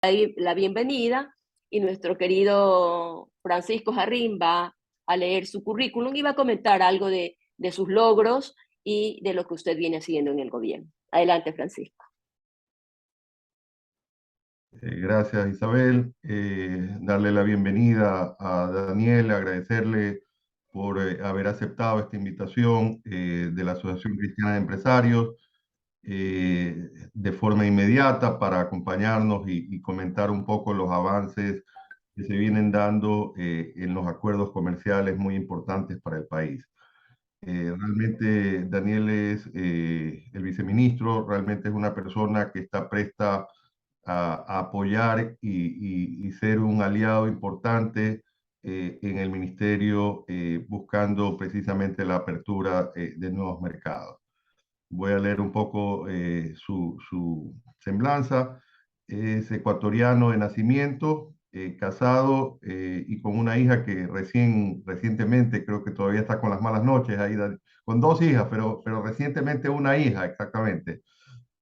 la bienvenida y nuestro querido Francisco Jarrín va a leer su currículum y va a comentar algo de sus logros y de lo que usted viene haciendo en el gobierno. Adelante, Francisco. Gracias, Isabel. Darle la bienvenida a Daniel, agradecerle por haber aceptado esta invitación de la Asociación Cristiana de Empresarios de forma inmediata para acompañarnos y comentar un poco los avances que se vienen dando en los acuerdos comerciales muy importantes para el país. Realmente Daniel es el viceministro, realmente es una persona que está presta a apoyar y ser un aliado importante en el ministerio, buscando precisamente la apertura de nuevos mercados. Voy a leer un poco su semblanza. Es ecuatoriano de nacimiento, casado y con una hija que recientemente, creo que todavía está con las malas noches, ahí, con dos hijas, pero recientemente una hija, exactamente.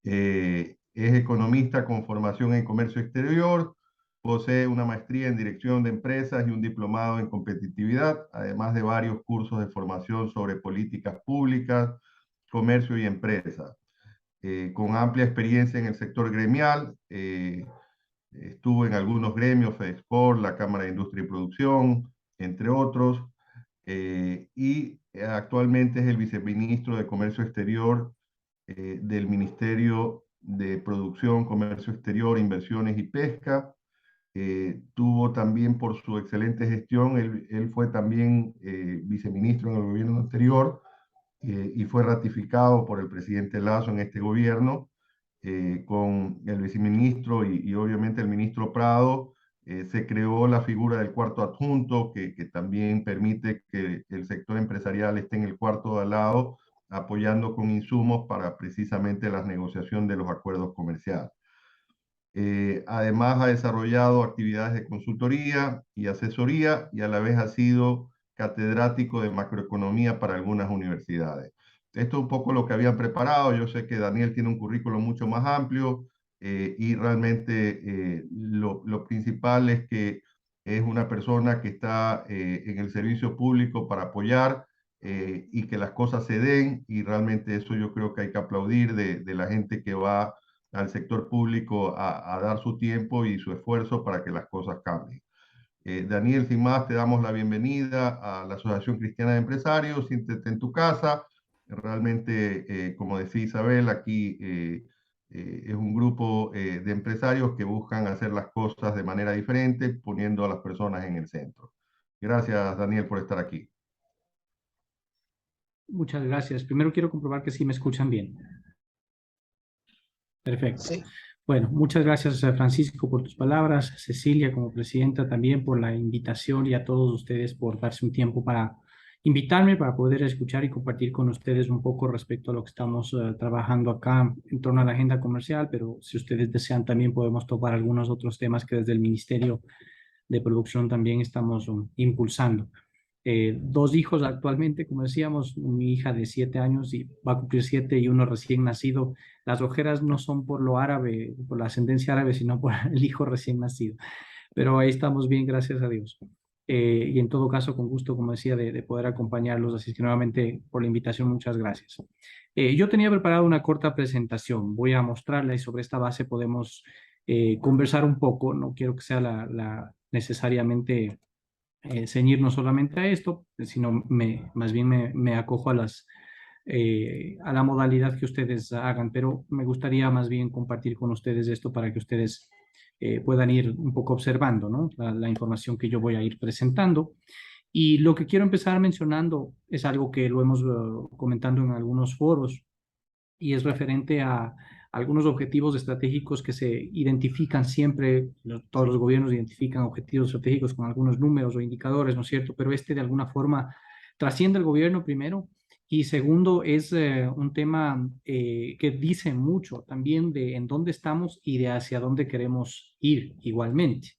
Es economista con formación en comercio exterior, posee una maestría en dirección de empresas y un diplomado en competitividad, además de varios cursos de formación sobre políticas públicas, comercio y empresas. Con amplia experiencia en el sector gremial, estuvo en algunos gremios, FEDEXPORT, la Cámara de Industria y Producción, entre otros, y actualmente es el viceministro de Comercio Exterior del Ministerio de Producción, Comercio Exterior, Inversiones y Pesca. Tuvo también por su excelente gestión, él fue también viceministro en el gobierno anterior y fue ratificado por el presidente Lasso en este gobierno, con el viceministro y obviamente el ministro Prado. Se creó la figura del cuarto adjunto, que también permite que el sector empresarial esté en el cuarto de al lado, apoyando con insumos para precisamente la negociación de los acuerdos comerciales. Además, ha desarrollado actividades de consultoría y asesoría y a la vez ha sido catedrático de macroeconomía para algunas universidades. Esto es un poco lo que habían preparado. Yo sé que Daniel tiene un currículo mucho más amplio y realmente lo principal es que es una persona que está en el servicio público para apoyar y que las cosas se den, y realmente eso yo creo que hay que aplaudir de la gente que va al sector público a dar su tiempo y su esfuerzo para que las cosas cambien. Daniel, sin más, te damos la bienvenida a la Asociación Cristiana de Empresarios. Siéntete en tu casa. Realmente, como decía Isabel, aquí es un grupo de empresarios que buscan hacer las cosas de manera diferente, poniendo a las personas en el centro. Gracias, Daniel, por estar aquí. Muchas gracias. Primero quiero comprobar que sí me escuchan bien. Perfecto. Sí. Bueno, muchas gracias, Francisco, por tus palabras, Cecilia como presidenta también por la invitación, y a todos ustedes por darse un tiempo para invitarme, para poder escuchar y compartir con ustedes un poco respecto a lo que estamos trabajando acá en torno a la agenda comercial, pero si ustedes desean también podemos tocar algunos otros temas que desde el Ministerio de Producción también estamos impulsando. Dos hijos actualmente, como decíamos, mi hija de 7 años y va a cumplir 7 y uno recién nacido. Las ojeras no son por lo árabe, por la ascendencia árabe, sino por el hijo recién nacido. Pero ahí estamos bien, gracias a Dios. Y en todo caso, con gusto, como decía, de poder acompañarlos. Así que nuevamente, por la invitación, muchas gracias. Yo tenía preparado una corta presentación. Voy a mostrarla y sobre esta base podemos conversar un poco. No quiero que sea necesariamente ceñirnos solamente a esto, sino más bien me acojo a la modalidad que ustedes hagan, pero me gustaría más bien compartir con ustedes esto para que ustedes puedan ir un poco observando, ¿no? La información que yo voy a ir presentando. Y lo que quiero empezar mencionando es algo que lo hemos comentando en algunos foros, y es referente a algunos objetivos estratégicos que se identifican siempre. Todos los gobiernos identifican objetivos estratégicos con algunos números o indicadores, ¿no es cierto? Pero este de alguna forma trasciende el gobierno primero, y segundo es un tema que dice mucho también de en dónde estamos y de hacia dónde queremos ir igualmente.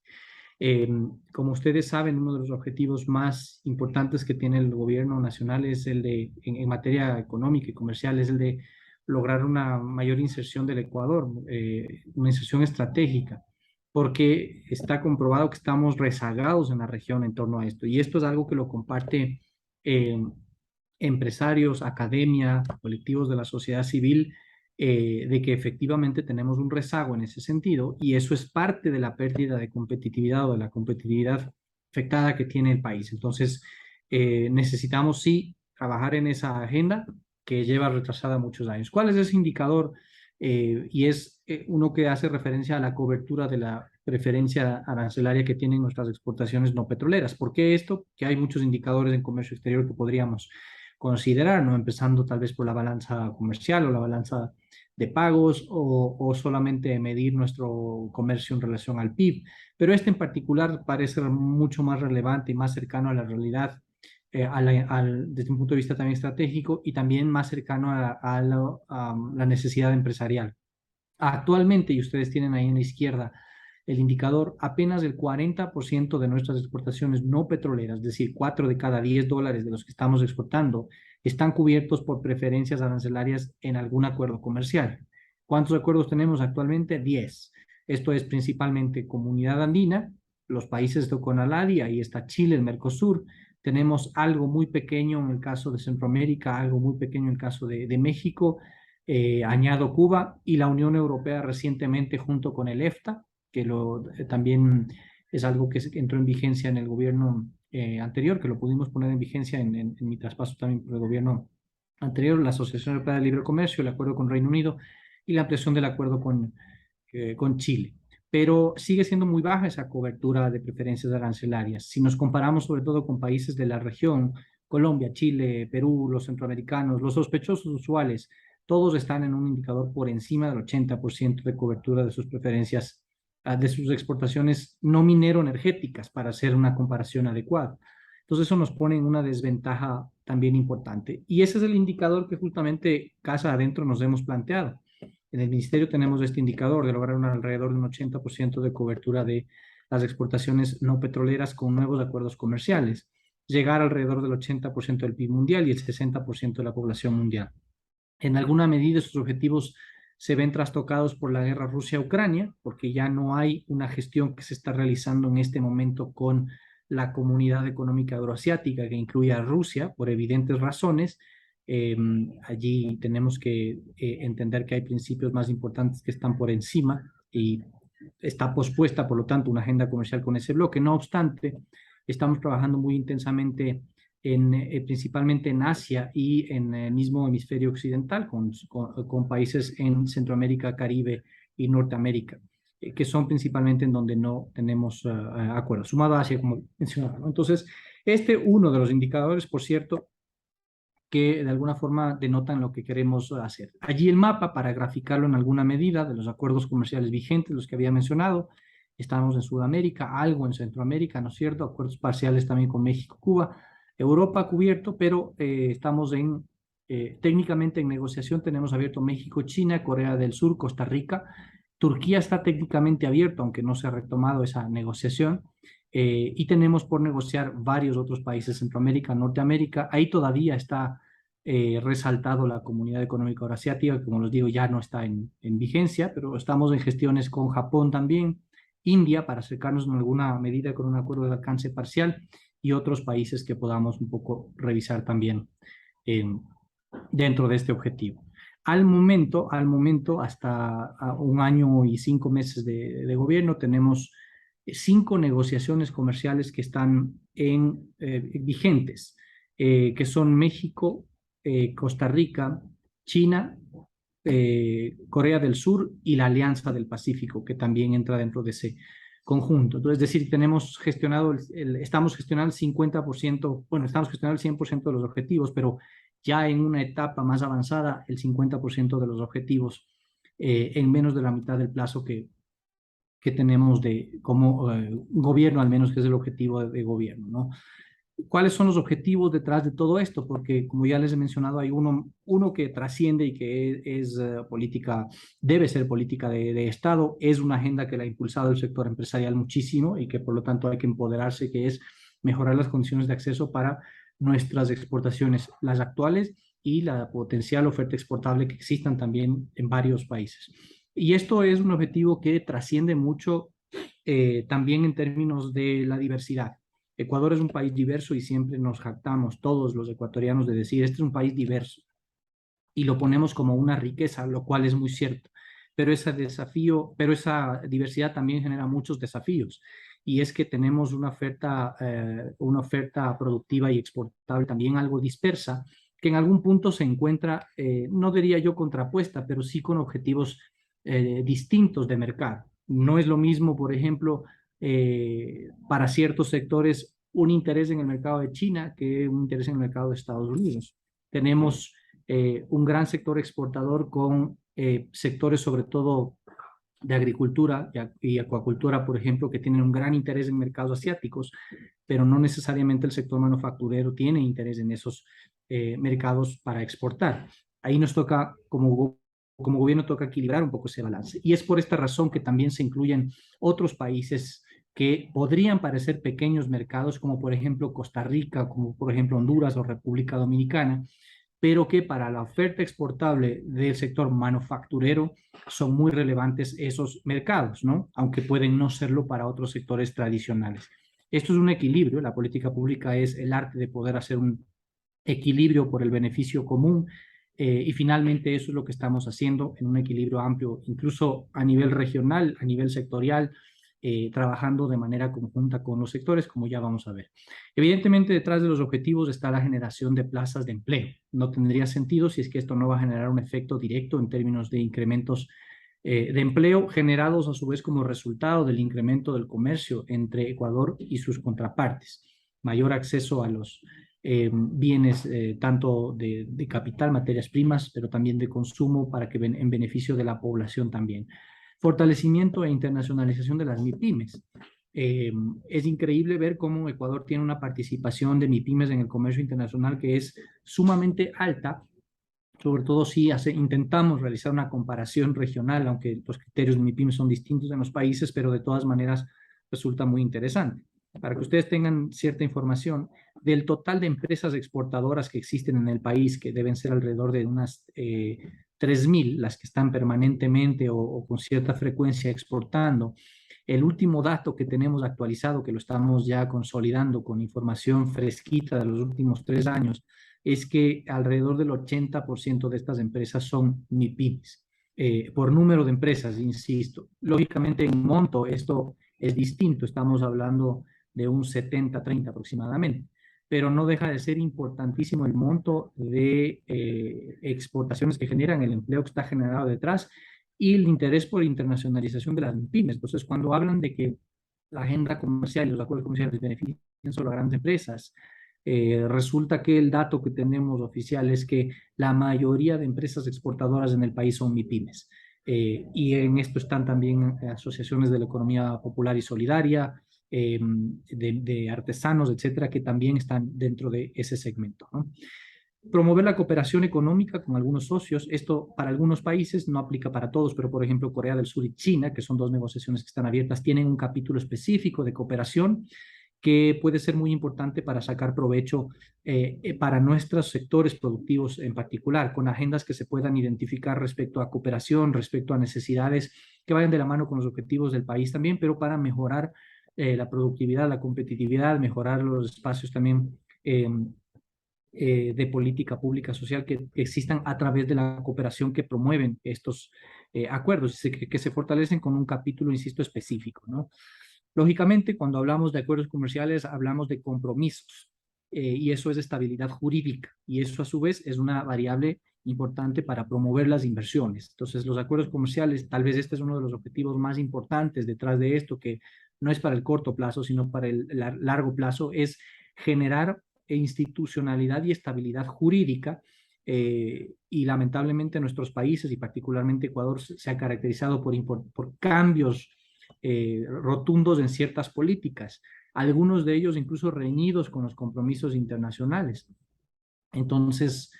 Como ustedes saben, uno de los objetivos más importantes que tiene el gobierno nacional es el de, en materia económica y comercial, es el de lograr una mayor inserción del Ecuador, una inserción estratégica. porque está comprobado que estamos rezagados en la región en torno a esto. Y esto es algo que lo comparte empresarios, academia, colectivos de la sociedad civil, de que efectivamente tenemos un rezago en ese sentido, y eso es parte de la pérdida de competitividad o de la competitividad afectada que tiene el país. Entonces, necesitamos sí trabajar en esa agenda que lleva retrasada muchos años. ¿Cuál es ese indicador? Y es uno que hace referencia a la cobertura de la preferencia arancelaria que tienen nuestras exportaciones no petroleras. ¿Por qué esto? Que hay muchos indicadores en comercio exterior que podríamos considerar, ¿no? Empezando tal vez por la balanza comercial o la balanza de pagos o solamente medir nuestro comercio en relación al PIB. Pero este en particular parece mucho más relevante y más cercano a la realidad desde un punto de vista también estratégico y también más cercano a la necesidad empresarial. Actualmente, y ustedes tienen ahí en la izquierda el indicador, apenas el 40% de nuestras exportaciones no petroleras, es decir, 4 de cada 10 dólares de los que estamos exportando, están cubiertos por preferencias arancelarias en algún acuerdo comercial. ¿Cuántos acuerdos tenemos actualmente? 10. Esto es principalmente Comunidad Andina, los países de CONALADI, ahí está Chile, el Mercosur. Tenemos algo muy pequeño en el caso de Centroamérica, algo muy pequeño en el caso de México, añado Cuba y la Unión Europea recientemente junto con el EFTA, que también es algo que entró en vigencia en el gobierno anterior, que lo pudimos poner en vigencia en mi traspaso también por el gobierno anterior, la Asociación Europea de Libre Comercio, el acuerdo con Reino Unido y la ampliación del acuerdo con Chile. Pero sigue siendo muy baja esa cobertura de preferencias arancelarias. Si nos comparamos sobre todo con países de la región, Colombia, Chile, Perú, los centroamericanos, los sospechosos usuales, todos están en un indicador por encima del 80% de cobertura de sus preferencias, de sus exportaciones no minero-energéticas, para hacer una comparación adecuada. Entonces eso nos pone en una desventaja también importante. Y ese es el indicador que justamente casa adentro nos hemos planteado. En el Ministerio tenemos este indicador de lograr alrededor de un 80% de cobertura de las exportaciones no petroleras con nuevos acuerdos comerciales, llegar alrededor del 80% del PIB mundial y el 60% de la población mundial. En alguna medida estos objetivos se ven trastocados por la guerra Rusia-Ucrania, porque ya no hay una gestión que se está realizando en este momento con la Comunidad Económica Euroasiática, que incluye a Rusia, por evidentes razones. Allí tenemos que entender que hay principios más importantes que están por encima y está pospuesta, por lo tanto, una agenda comercial con ese bloque. No obstante, estamos trabajando muy intensamente principalmente en Asia y en el mismo hemisferio occidental, con países en Centroamérica, Caribe y Norteamérica, que son principalmente en donde no tenemos acuerdos, sumado a Asia, como mencionaba, ¿no? Entonces, uno de los indicadores, por cierto, que de alguna forma denotan lo que queremos hacer. Allí el mapa, para graficarlo en alguna medida, de los acuerdos comerciales vigentes, los que había mencionado. Estamos en Sudamérica, algo en Centroamérica, ¿no es cierto? Acuerdos parciales también con México, Cuba. Europa cubierto, pero estamos técnicamente en negociación. Tenemos abierto México, China, Corea del Sur, Costa Rica. Turquía está técnicamente abierto, aunque no se ha retomado esa negociación. Y tenemos por negociar varios otros países, Centroamérica, Norteamérica. Ahí todavía está resaltado la Comunidad Económica Eurasiática, que, como les digo, ya no está en vigencia, pero estamos en gestiones con Japón también, India, para acercarnos en alguna medida con un acuerdo de alcance parcial, y otros países que podamos un poco revisar también dentro de este objetivo. Al momento, hasta un año y 5 meses de gobierno, tenemos 5 negociaciones comerciales que están vigentes, que son México, Costa Rica, China, Corea del Sur y la Alianza del Pacífico, que también entra dentro de ese conjunto. Entonces, es decir, estamos gestionando el 50%, bueno, estamos gestionando el 100% de los objetivos, pero ya en una etapa más avanzada, el 50% de los objetivos en menos de la mitad del plazo que tenemos como gobierno, al menos, que es el objetivo de gobierno, ¿no? ¿Cuáles son los objetivos detrás de todo esto? Porque, como ya les he mencionado, hay uno que trasciende y que es política, debe ser política de Estado, es una agenda que la ha impulsado el sector empresarial muchísimo y que por lo tanto hay que empoderarse, que es mejorar las condiciones de acceso para nuestras exportaciones, las actuales y la potencial oferta exportable que existan también en varios países. Y esto es un objetivo que trasciende mucho también en términos de la diversidad. Ecuador es un país diverso y siempre nos jactamos todos los ecuatorianos de decir, este es un país diverso y lo ponemos como una riqueza, lo cual es muy cierto. Pero esa diversidad también genera muchos desafíos y es que tenemos una oferta productiva y exportable también algo dispersa, que en algún punto se encuentra, no diría yo contrapuesta, pero sí con objetivos distintos de mercado. No es lo mismo, por ejemplo, para ciertos sectores un interés en el mercado de China que un interés en el mercado de Estados Unidos. Tenemos un gran sector exportador con sectores sobre todo de agricultura y acuacultura, por ejemplo, que tienen un gran interés en mercados asiáticos, pero no necesariamente el sector manufacturero tiene interés en esos mercados para exportar. Ahí nos toca, como gobierno, toca equilibrar un poco ese balance. Y es por esta razón que también se incluyen otros países que podrían parecer pequeños mercados, como por ejemplo Costa Rica, como por ejemplo Honduras o República Dominicana, pero que para la oferta exportable del sector manufacturero son muy relevantes esos mercados, ¿no? Aunque pueden no serlo para otros sectores tradicionales. Esto es un equilibrio, la política pública es el arte de poder hacer un equilibrio por el beneficio común y finalmente eso es lo que estamos haciendo en un equilibrio amplio, incluso a nivel regional, a nivel sectorial, trabajando de manera conjunta con los sectores, como ya vamos a ver. Evidentemente, detrás de los objetivos está la generación de plazas de empleo. No tendría sentido si es que esto no va a generar un efecto directo en términos de incrementos de empleo generados a su vez como resultado del incremento del comercio entre Ecuador y sus contrapartes. Mayor acceso a los bienes tanto de capital, materias primas, pero también de consumo para que en beneficio de la población también. Fortalecimiento e internacionalización de las MIPYMES. Es increíble ver cómo Ecuador tiene una participación de MIPYMES en el comercio internacional que es sumamente alta, sobre todo si intentamos realizar una comparación regional, aunque los criterios de MIPYMES son distintos en los países, pero de todas maneras resulta muy interesante. Para que ustedes tengan cierta información, del total de empresas exportadoras que existen en el país, que deben ser alrededor de unas 3.000, las que están permanentemente o con cierta frecuencia exportando, el último dato que tenemos actualizado, que lo estamos ya consolidando con información fresquita de los últimos 3 años, es que alrededor del 80% de estas empresas son MIPYMES. Por número de empresas, insisto. Lógicamente, en monto esto es distinto. Estamos hablando de un 70-30 aproximadamente. Pero no deja de ser importantísimo el monto de exportaciones que generan, el empleo que está generado detrás y el interés por internacionalización de las MIPYMES. Entonces, cuando hablan de que la agenda comercial y los acuerdos comerciales benefician solo a grandes empresas, resulta que el dato que tenemos oficial es que la mayoría de empresas exportadoras en el país son MIPYMES. Y en esto están también asociaciones de la economía popular y solidaria, de artesanos, etcétera, que también están dentro de ese segmento, ¿no? Promover la cooperación económica con algunos socios. Esto para algunos países no aplica para todos, pero por ejemplo Corea del Sur y China, que son 2 negociaciones que están abiertas, tienen un capítulo específico de cooperación que puede ser muy importante para sacar provecho para nuestros sectores productivos en particular, con agendas que se puedan identificar respecto a cooperación, respecto a necesidades que vayan de la mano con los objetivos del país también, pero para mejorar la productividad, la competitividad, mejorar los espacios también de política pública social que existan a través de la cooperación que promueven estos acuerdos, que se fortalecen con un capítulo, insisto, específico, ¿no? Lógicamente, cuando hablamos de acuerdos comerciales, hablamos de compromisos y eso es estabilidad jurídica y eso a su vez es una variable importante para promover las inversiones. Entonces, los acuerdos comerciales, tal vez este es uno de los objetivos más importantes detrás de esto, que no es para el corto plazo, sino para el largo plazo, es generar institucionalidad y estabilidad jurídica y lamentablemente nuestros países y particularmente Ecuador se ha caracterizado por cambios rotundos en ciertas políticas, algunos de ellos incluso reñidos con los compromisos internacionales. Entonces,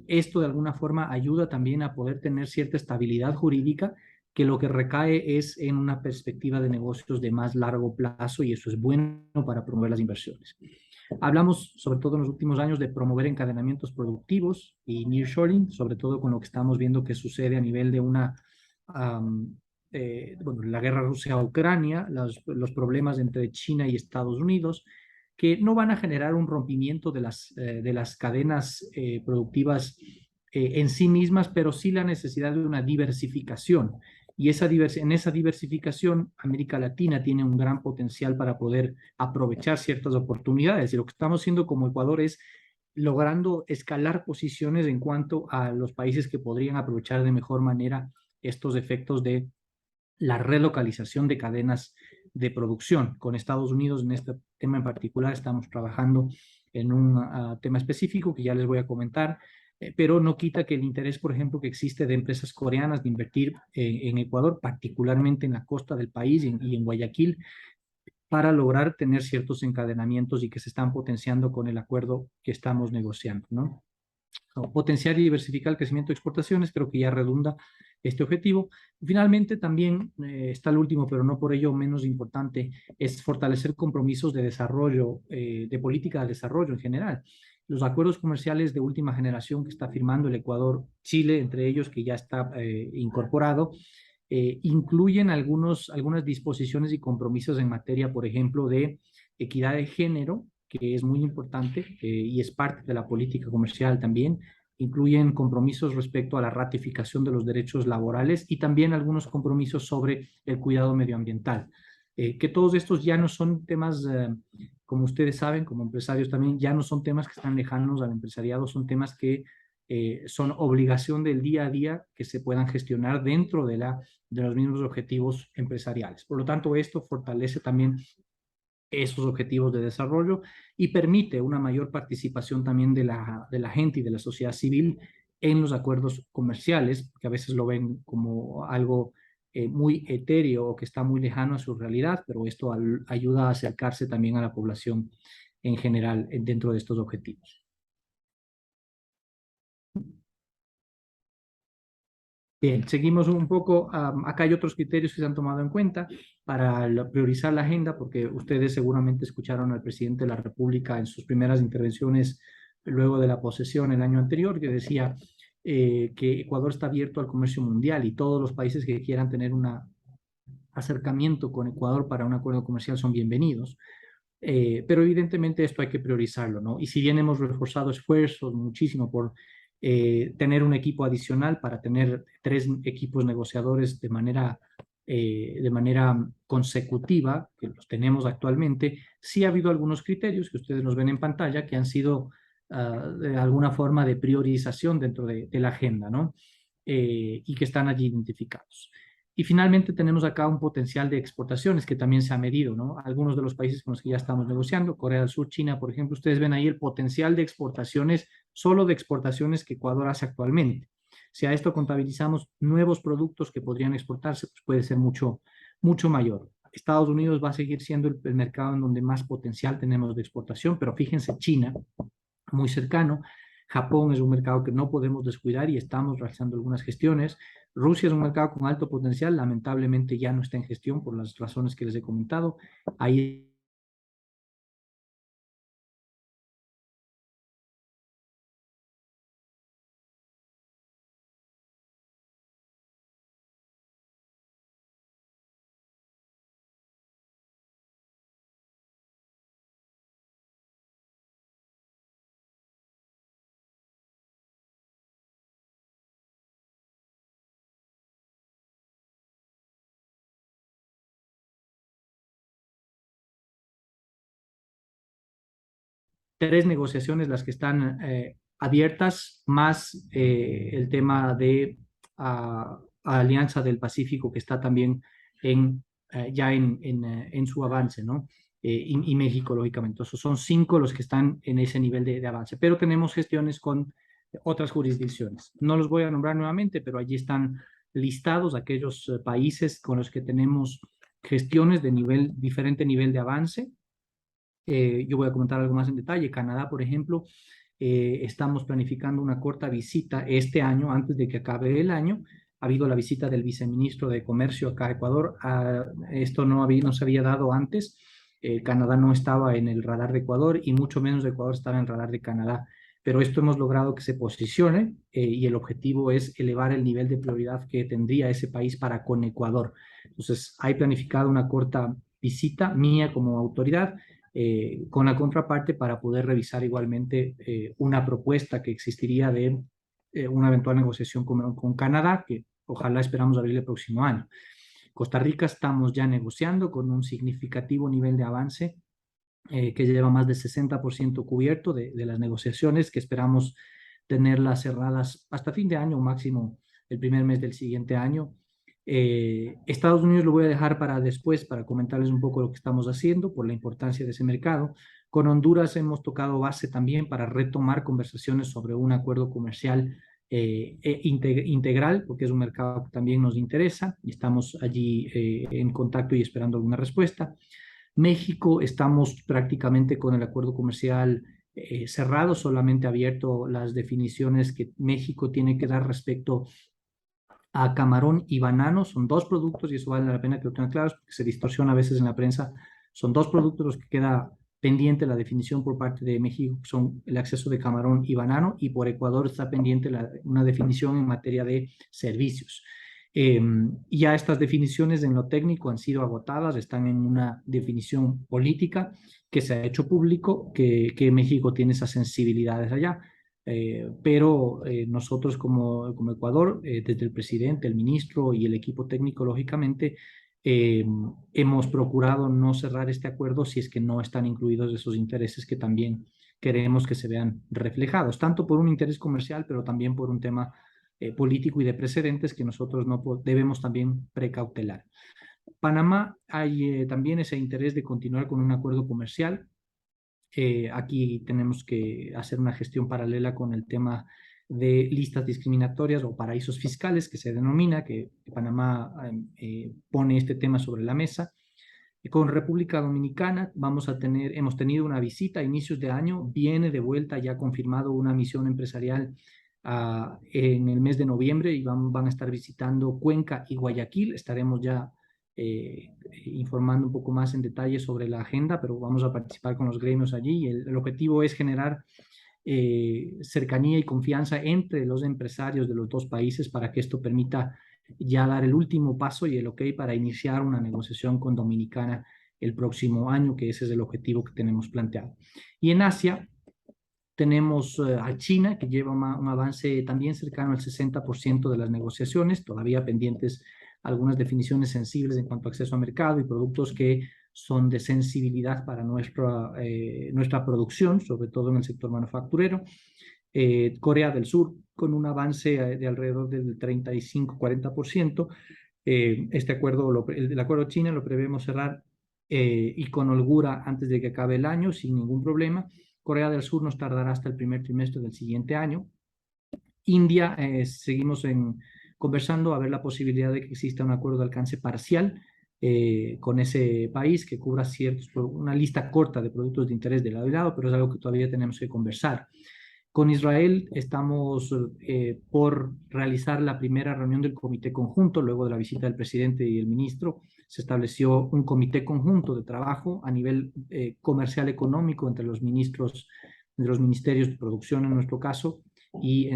esto de alguna forma ayuda también a poder tener cierta estabilidad jurídica que lo que recae es en una perspectiva de negocios de más largo plazo y eso es bueno para promover las inversiones. Hablamos, sobre todo en los últimos años, de promover encadenamientos productivos y nearshoring, sobre todo con lo que estamos viendo que sucede a nivel de una bueno, la guerra Rusia-Ucrania, los problemas entre China y Estados Unidos, que no van a generar un rompimiento de las cadenas productivas en sí mismas, pero sí la necesidad de una diversificación. Y en esa diversificación, América Latina tiene un gran potencial para poder aprovechar ciertas oportunidades. Y lo que estamos haciendo como Ecuador es logrando escalar posiciones en cuanto a los países que podrían aprovechar de mejor manera estos efectos de la relocalización de cadenas de producción. Con Estados Unidos, en este tema en particular, estamos trabajando en un tema específico que ya les voy a comentar, pero no quita que el interés, por ejemplo, que existe de empresas coreanas de invertir en Ecuador, particularmente en la costa del país y en Guayaquil, para lograr tener ciertos encadenamientos y que se están potenciando con el acuerdo que estamos negociando, ¿no? Potenciar y diversificar el crecimiento de exportaciones, creo que ya redunda este objetivo. Finalmente, también está el último, pero no por ello menos importante, es fortalecer compromisos de desarrollo, de política de desarrollo en general. Los acuerdos comerciales de última generación que está firmando el Ecuador, Chile, entre ellos, que ya está incorporado, incluyen algunas disposiciones y compromisos en materia, por ejemplo, de equidad de género, que es muy importante y es parte de la política comercial también. Incluyen compromisos respecto a la ratificación de los derechos laborales y también algunos compromisos sobre el cuidado medioambiental. Que todos estos ya no son temas, como ustedes saben, como empresarios también, ya no son temas que están lejanos al empresariado, son temas que son obligación del día a día que se puedan gestionar dentro de los mismos objetivos empresariales. Por lo tanto, esto fortalece también esos objetivos de desarrollo y permite una mayor participación también de la gente y de la sociedad civil en los acuerdos comerciales, que a veces lo ven como algo muy etéreo o que está muy lejano a su realidad, pero esto ayuda a acercarse también a la población en general dentro de estos objetivos. Bien, seguimos un poco. Acá hay otros criterios que se han tomado en cuenta para priorizar la agenda, porque ustedes seguramente escucharon al presidente de la República en sus primeras intervenciones luego de la posesión el año anterior, que decía que Ecuador está abierto al comercio mundial y todos los países que quieran tener un acercamiento con Ecuador para un acuerdo comercial son bienvenidos. Pero evidentemente esto hay que priorizarlo, ¿no? Y si bien hemos reforzado esfuerzos muchísimo por tener un equipo adicional para tener 3 equipos negociadores de manera consecutiva, que los tenemos actualmente, sí ha habido algunos criterios que ustedes nos ven en pantalla que han sido de alguna forma de priorización dentro de la agenda, ¿no? Y que están allí identificados. Y finalmente tenemos acá un potencial de exportaciones que también se ha medido, ¿no? Algunos de los países con los que ya estamos negociando, Corea del Sur, China, por ejemplo, ustedes ven ahí el potencial de exportaciones, solo de exportaciones que Ecuador hace actualmente. Si a esto contabilizamos nuevos productos que podrían exportarse, pues puede ser mucho, mucho mayor. Estados Unidos va a seguir siendo el mercado en donde más potencial tenemos de exportación, pero fíjense, China, muy cercano. Japón es un mercado que no podemos descuidar y estamos realizando algunas gestiones. Rusia es un mercado con alto potencial, lamentablemente ya no está en gestión por las razones que les he comentado. Ahí tres negociaciones las que están abiertas, más el tema de Alianza del Pacífico que está también ya en su avance, ¿no? Y México, lógicamente. Entonces, son 5 los que están en ese nivel de avance, pero tenemos gestiones con otras jurisdicciones. No los voy a nombrar nuevamente, pero allí están listados aquellos países con los que tenemos gestiones de diferente nivel de avance. Yo voy a comentar algo más en detalle. Canadá, por ejemplo, estamos planificando una corta visita este año, antes de que acabe el año. Ha habido la visita del viceministro de Comercio acá a Ecuador. Esto no se había dado antes. Canadá no estaba en el radar de Ecuador y mucho menos Ecuador estaba en el radar de Canadá. pero esto hemos logrado que se posicione y el objetivo es elevar el nivel de prioridad que tendría ese país para con Ecuador. Entonces, hay planificado una corta visita mía como autoridad con la contraparte para poder revisar igualmente una propuesta que existiría de una eventual negociación con Canadá, que ojalá esperamos abrir el próximo año. Costa Rica estamos ya negociando con un significativo nivel de avance que lleva más del 60% cubierto de las negociaciones, que esperamos tenerlas cerradas hasta fin de año, máximo el primer mes del siguiente año. Estados Unidos lo voy a dejar para después, para comentarles un poco lo que estamos haciendo por la importancia de ese mercado. Con Honduras hemos tocado base también para retomar conversaciones sobre un acuerdo comercial integral, porque es un mercado que también nos interesa y estamos allí en contacto y esperando alguna respuesta. México, estamos prácticamente con el acuerdo comercial cerrado, solamente abierto las definiciones que México tiene que dar respecto a camarón y banano. Son dos productos y eso vale la pena que lo tengan claros porque se distorsiona a veces en la prensa. Son dos productos los que queda pendiente la definición por parte de México, son el acceso de camarón y banano, y por Ecuador está pendiente una definición en materia de servicios. Ya estas definiciones en lo técnico han sido agotadas, están en una definición política que se ha hecho público, que México tiene esas sensibilidades allá. Pero nosotros como Ecuador, desde el presidente, el ministro y el equipo técnico, lógicamente, hemos procurado no cerrar este acuerdo si es que no están incluidos esos intereses que también queremos que se vean reflejados, tanto por un interés comercial, pero también por un tema político y de precedentes que nosotros no debemos también precautelar. Panamá, hay también ese interés de continuar con un acuerdo comercial. Aquí tenemos que hacer una gestión paralela con el tema de listas discriminatorias o paraísos fiscales, que se denomina, que Panamá pone este tema sobre la mesa. Con República Dominicana hemos tenido una visita a inicios de año, viene de vuelta, ya confirmado una misión empresarial en el mes de noviembre, y van a estar visitando Cuenca y Guayaquil. Estaremos ya informando un poco más en detalle sobre la agenda, pero vamos a participar con los gremios allí. Y el objetivo es generar cercanía y confianza entre los empresarios de los dos países para que esto permita ya dar el último paso y el ok para iniciar una negociación con Dominicana el próximo año, que ese es el objetivo que tenemos planteado. Y en Asia tenemos a China, que lleva un avance también cercano al 60% de las negociaciones, todavía pendientes algunas definiciones sensibles en cuanto a acceso a mercado y productos que son de sensibilidad para nuestra producción, sobre todo en el sector manufacturero. Corea del Sur, con un avance de alrededor del 35-40%. Este acuerdo, el acuerdo China lo prevemos cerrar y con holgura antes de que acabe el año, sin ningún problema. Corea del Sur nos tardará hasta el primer trimestre del siguiente año. India, seguimos conversando a ver la posibilidad de que exista un acuerdo de alcance parcial con ese país que cubra una lista corta de productos de interés de lado y lado, pero es algo que todavía tenemos que conversar. Con Israel estamos por realizar la primera reunión del comité conjunto. Luego de la visita del presidente y el ministro, se estableció un comité conjunto de trabajo a nivel comercial económico entre los ministros, de los ministerios de producción en nuestro caso, y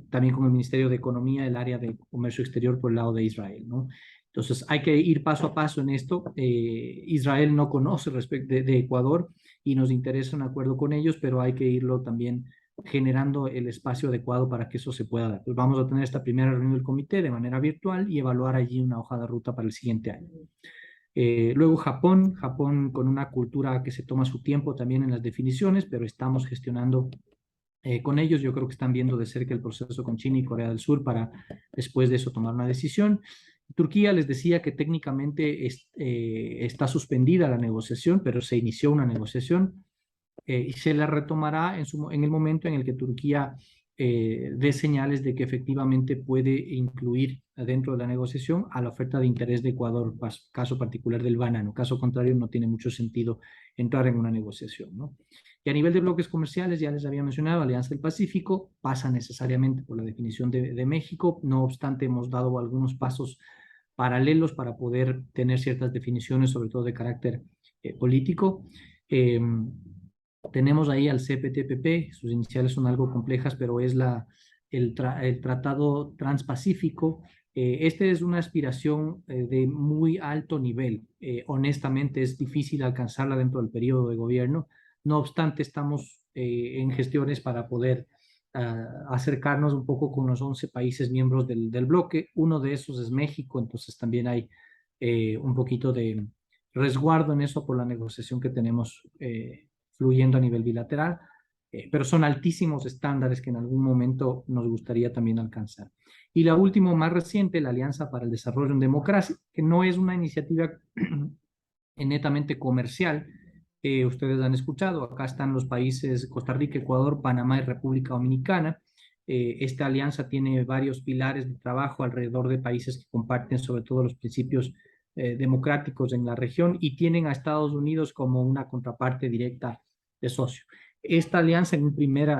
también con el Ministerio de Economía, el área de comercio exterior por el lado de Israel, ¿no? Entonces hay que ir paso a paso en esto. Israel no conoce respecto de Ecuador y nos interesa un acuerdo con ellos, pero hay que irlo también generando el espacio adecuado para que eso se pueda dar. Pues vamos a tener esta primera reunión del comité de manera virtual y evaluar allí una hoja de ruta para el siguiente año. Luego Japón con una cultura que se toma su tiempo también en las definiciones, pero estamos gestionando con ellos. Yo creo que están viendo de cerca el proceso con China y Corea del Sur para después de eso tomar una decisión. Turquía, les decía que técnicamente está suspendida la negociación, pero se inició una negociación y se la retomará en el momento en el que Turquía dé señales de que efectivamente puede incluir dentro de la negociación a la oferta de interés de Ecuador, caso particular del banano. Caso contrario, no tiene mucho sentido entrar en una negociación, ¿no? Y a nivel de bloques comerciales, ya les había mencionado, Alianza del Pacífico pasa necesariamente por la definición de México. No obstante, hemos dado algunos pasos paralelos para poder tener ciertas definiciones, sobre todo de carácter político. Tenemos ahí al CPTPP, sus iniciales son algo complejas, pero es el Tratado Transpacífico. Este es una aspiración de muy alto nivel. Honestamente, es difícil alcanzarla dentro del periodo de gobierno. No obstante, estamos en gestiones para poder acercarnos un poco con los 11 países miembros del bloque. Uno de esos es México, entonces también hay un poquito de resguardo en eso por la negociación que tenemos fluyendo a nivel bilateral, pero son altísimos estándares que en algún momento nos gustaría también alcanzar. Y la última, más reciente, la Alianza para el Desarrollo en Democracia, que no es una iniciativa netamente comercial. Ustedes han escuchado, acá están los países Costa Rica, Ecuador, Panamá y República Dominicana. Esta alianza tiene varios pilares de trabajo alrededor de países que comparten sobre todo los principios democráticos en la región y tienen a Estados Unidos como una contraparte directa de socio. Esta alianza en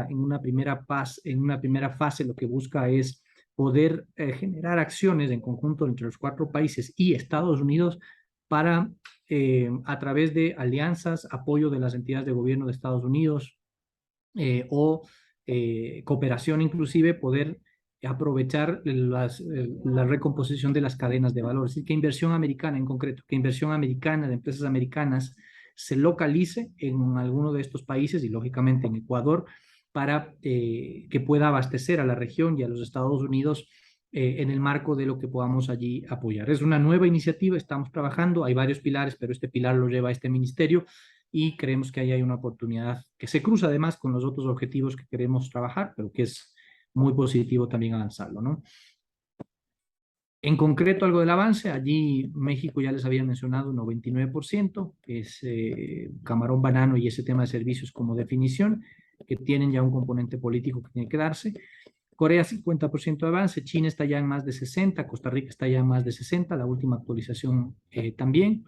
una primera fase lo que busca es poder generar acciones en conjunto entre los 4 países y Estados Unidos para, a través de alianzas, apoyo de las entidades de gobierno de Estados Unidos o cooperación inclusive, poder aprovechar la recomposición de las cadenas de valor. Es decir, que inversión americana en concreto, que inversión americana de empresas americanas se localice en alguno de estos países y lógicamente en Ecuador para que pueda abastecer a la región y a los Estados Unidos en el marco de lo que podamos allí apoyar. Es una nueva iniciativa, estamos trabajando, hay varios pilares, pero este pilar lo lleva este ministerio y creemos que ahí hay una oportunidad que se cruza además con los otros objetivos que queremos trabajar, pero que es muy positivo también avanzarlo, ¿no? En concreto, algo del avance, allí México ya les había mencionado un 99%, es camarón, banano y ese tema de servicios como definición, que tienen ya un componente político que tiene que darse. Corea 50% de avance, China está ya en más de 60, Costa Rica está ya en más de 60, la última actualización también.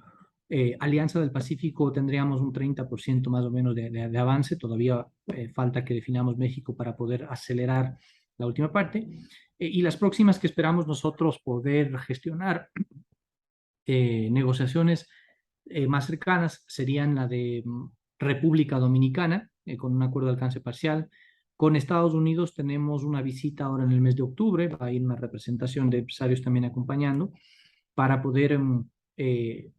Alianza del Pacífico tendríamos un 30% más o menos de avance, todavía falta que definamos México para poder acelerar la última parte. Y las próximas que esperamos nosotros poder gestionar negociaciones más cercanas serían la de República Dominicana, con un acuerdo de alcance parcial. Con Estados Unidos tenemos una visita ahora en el mes de octubre, va a ir una representación de empresarios también acompañando, para poder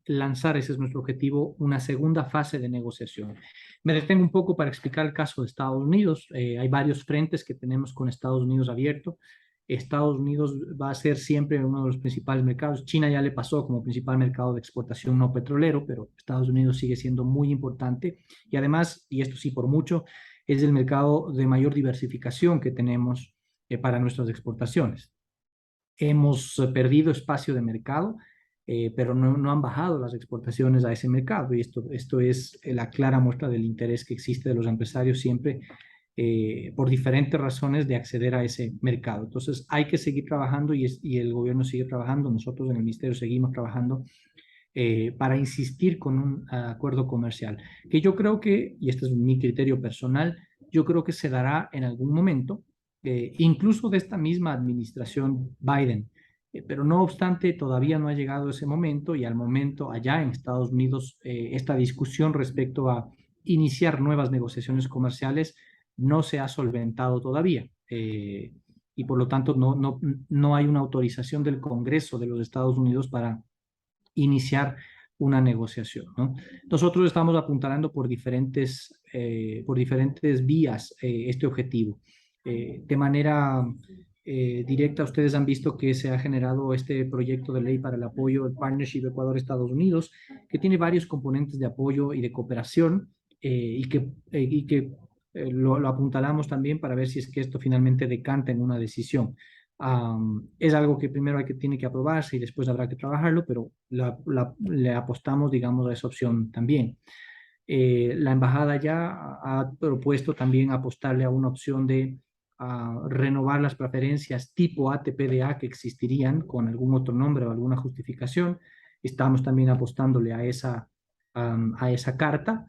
lanzar, ese es nuestro objetivo, una segunda fase de negociación. Me detengo un poco para explicar el caso de Estados Unidos. Hay varios frentes que tenemos con Estados Unidos abierto. Estados Unidos va a ser siempre uno de los principales mercados. China ya le pasó como principal mercado de exportación no petrolero, pero Estados Unidos sigue siendo muy importante. Y además, y esto sí por mucho, es el mercado de mayor diversificación que tenemos para nuestras exportaciones. Hemos perdido espacio de mercado, pero no han bajado las exportaciones a ese mercado. Y esto es la clara muestra del interés que existe de los empresarios siempre por diferentes razones de acceder a ese mercado. Entonces hay que seguir trabajando y el gobierno sigue trabajando, nosotros en el ministerio seguimos trabajando para insistir con un acuerdo comercial, que yo creo que, y este es mi criterio personal, yo creo que se dará en algún momento, incluso de esta misma administración Biden, pero no obstante todavía no ha llegado ese momento y al momento allá en Estados Unidos esta discusión respecto a iniciar nuevas negociaciones comerciales no se ha solventado todavía y por lo tanto no hay una autorización del Congreso de los Estados Unidos para iniciar una negociación, ¿no? Nosotros estamos apuntalando por diferentes vías este objetivo. De manera directa, ustedes han visto que se ha generado este proyecto de ley para el apoyo del Partnership Ecuador-Estados Unidos, que tiene varios componentes de apoyo y de cooperación y que lo apuntalamos también para ver si es que esto finalmente decanta en una decisión. Es algo que primero tiene que aprobarse y después habrá que trabajarlo, pero le apostamos, digamos, a esa opción también. La embajada ya ha propuesto también apostarle a una opción de renovar las preferencias tipo ATPDA que existirían con algún otro nombre o alguna justificación. Estamos también apostándole a esa carta.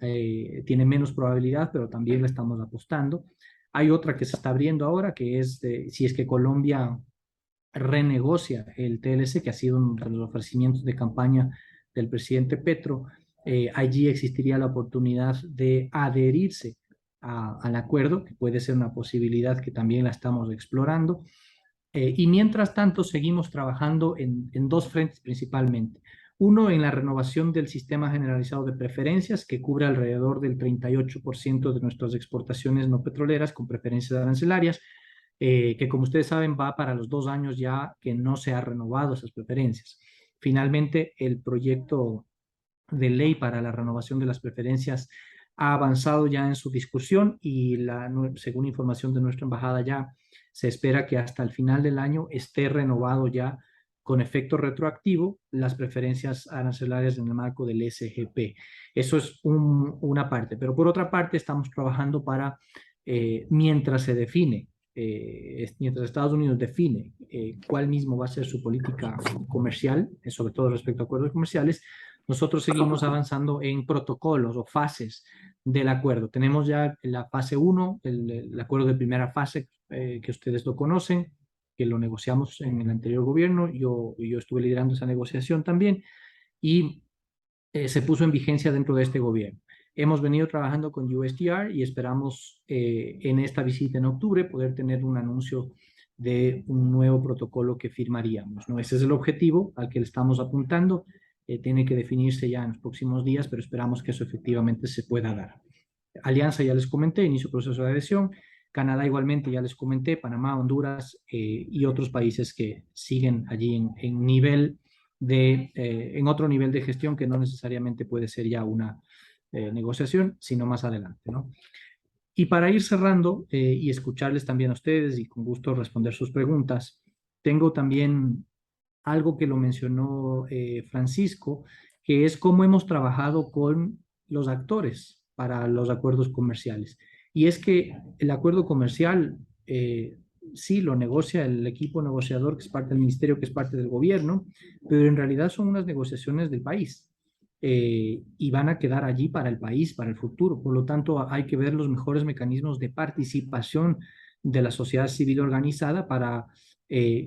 Tiene menos probabilidad, pero también le estamos apostando. Hay otra que se está abriendo ahora, que es si es que Colombia renegocia el TLC, que ha sido uno de los ofrecimientos de campaña del presidente Petro, allí existiría la oportunidad de adherirse al acuerdo, que puede ser una posibilidad que también la estamos explorando. Y mientras tanto, seguimos trabajando en dos frentes principalmente. Uno, en la renovación del sistema generalizado de preferencias, que cubre alrededor del 38% de nuestras exportaciones no petroleras con preferencias arancelarias, que como ustedes saben va para los 2 años ya que no se ha renovado esas preferencias. Finalmente, el proyecto de ley para la renovación de las preferencias ha avanzado ya en su discusión y según información de nuestra embajada ya se espera que hasta el final del año esté renovado ya con efecto retroactivo las preferencias arancelarias en el marco del SGP. Eso es una parte, pero por otra parte estamos trabajando para, mientras se define, mientras Estados Unidos define cuál mismo va a ser su política comercial, sobre todo respecto a acuerdos comerciales, nosotros seguimos avanzando en protocolos o fases del acuerdo. Tenemos ya la fase 1, el acuerdo de primera fase, que ustedes lo conocen, que lo negociamos en el anterior gobierno. Yo estuve liderando esa negociación también y se puso en vigencia dentro de este gobierno. Hemos venido trabajando con USTR y esperamos en esta visita en octubre poder tener un anuncio de un nuevo protocolo que firmaríamos, ¿no? Ese es el objetivo al que le estamos apuntando. Tiene que definirse ya en los próximos días, pero esperamos que eso efectivamente se pueda dar. Alianza ya les comenté, inicio proceso de adhesión. Canadá igualmente ya les comenté, Panamá, Honduras y otros países que siguen allí en otro nivel de gestión que no necesariamente puede ser ya una negociación, sino más adelante, ¿no? Y para ir cerrando y escucharles también a ustedes y con gusto responder sus preguntas, tengo también algo que lo mencionó Francisco, que es cómo hemos trabajado con los actores para los acuerdos comerciales. Y es que el acuerdo comercial sí lo negocia el equipo negociador, que es parte del ministerio, que es parte del gobierno, pero en realidad son unas negociaciones del país. Y van a quedar allí para el país, para el futuro. Por lo tanto, hay que ver los mejores mecanismos de participación de la sociedad civil organizada para